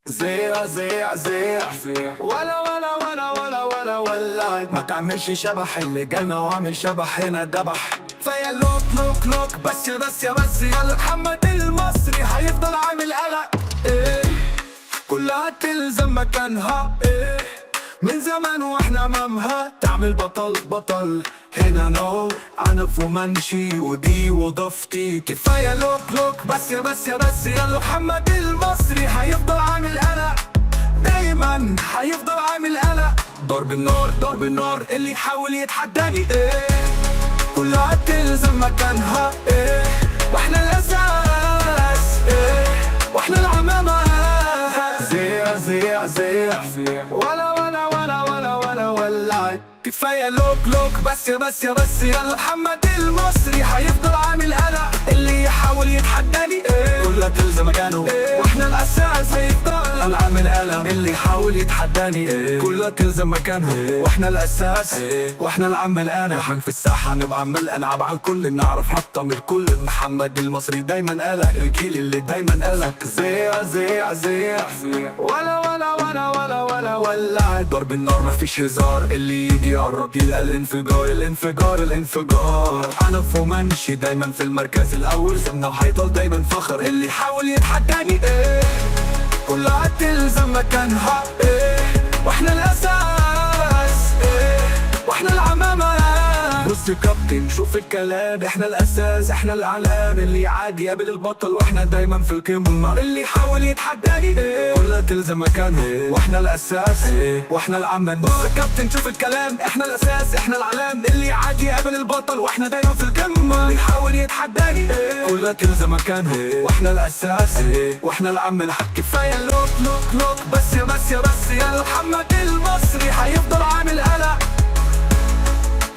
زيع زيع زيع ولا ما تعملش شبح اللي جانا وعامل شبح هنا دبح. فيا لوك لوك لوك بس يا بس يا بس يا محمد المصري هيفضل عامل قلق. كلها تلزم مكانها. من زمان واحنا امامها تعمل بطل بطل هنا نو عنف ومنشي ودي وضفتي. كفاية لوك لوك بس يا بس يا بس يا محمد المصري هيفضل عامل قلق. دايما هيفضل عامل قلق. ضرب النار ضرب النار اللي يحاول يتحداني كلها تلزم مكانها. واحنا الاساس واحنا العمامة. زيع زيع زيع ولا كفاية لوك لوك بس يا بس يا بس يا محمد المصري هيفضل عامل قلق. اللي يحاول يتحداني كلها تلزم مكانه. واحنا الاساس هيفضل العامل قلق. اللي يحاول يتحداني كلها تلزم مكانه. واحنا الاساس واحنا العامل قلق. في الساحة نبقى عمال العب على الكل نعرف نحطم الكل. محمد المصري دايما قلق. الجيل اللي دايما قلق. زيع زيع زيع ولا ضرب النار مفيش هزار. اللي يجي يقرب يلقى الانفجار الانفجار الانفجار. عنف ومنشي دايما في المركز الاول. زمنا وهيضل دايما فخر. اللي يحاول يتحداني كلها تلزم مكانها. واحنا الاساس واحنا العمامة. بص يا كابتن شوف الكلام. احنا الاساس احنا الاعلام. اللي عادي يقابل البطل واحنا دايما في القمة. اللي يحاول يتحداني كلها تلزم مكانه. واحنا الاساس واحنا العمل. بص يا كابتن شوف الكلام. احنا الاساس احنا الاعلام. اللي عادي يقابل البطل واحنا دايما في القمة. اللي يحاول يتحداني كلها تلزم مكانه. واحنا الاساس واحنا العمل. كفاية لوك لوك لوك بس يا بس يا بس يا محمد المصري هيفضل عامل قلق.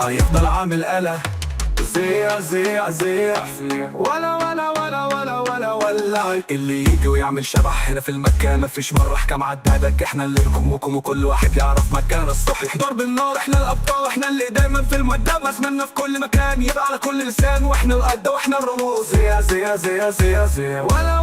هيفضل عامل قلق. زيع زيع زيع ولا اللي يجي ويعمل شبح هنا في المكان. مفيش مرة احكام عدادك. احنا اللي نكمكم وكل واحد يعرف مكان الصحيح. ضرب النار احنا الابطال. احنا اللي دايما في المقدمة. اسمنا في كل مكان يبقى على كل لسان. واحنا القادة واحنا الرموز. زيع زيع زيع زيع زيع ولا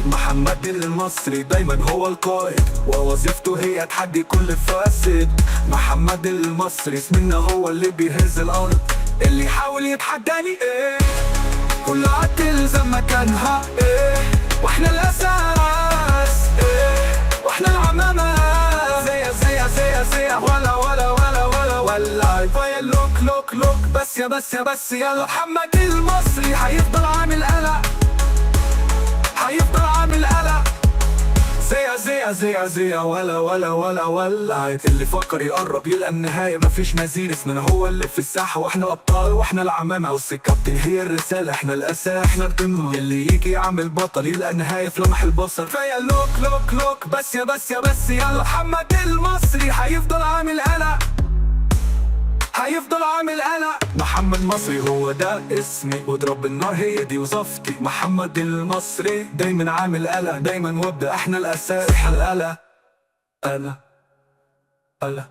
محمد المصري دايما هو القائد. ووظيفته هي تحدي كل فاسد. محمد المصري اسمنا هو اللي بيهز الارض. اللي يحاول يتحداني كلها تلزم مكانها. واحنا الاساس واحنا العمامة. زيع زيع زيع زيع ولا فايا لوك لوك لوك بس يا بس يا بس يا محمد المصري هيفضل عامل قلق. هيفضل عامل قلق. زيع زيع زيع زيع ولا اللي فكر يقرب يلقى النهاية. مفيش نزيل. اسمنا هو اللي في الساحة. واحنا الابطال واحنا العمامة. والكابتن هي الرسالة. احنا الاساس احنا القمة. اللي يجي يعمل بطل يلقى النهاية في لمح البصر. فيا لوك لوك لوك بس يا بس يا بس يا محمد المصري هيفضل عامل قلق. هيفضل عامل قلق. محمد مصري هو ده اسمي. واضرب النار هي دي وظيفتي. محمد المصري دايما عامل قلق. دايما وابدأ احنا الاساس احنا القلق. قلق قلق.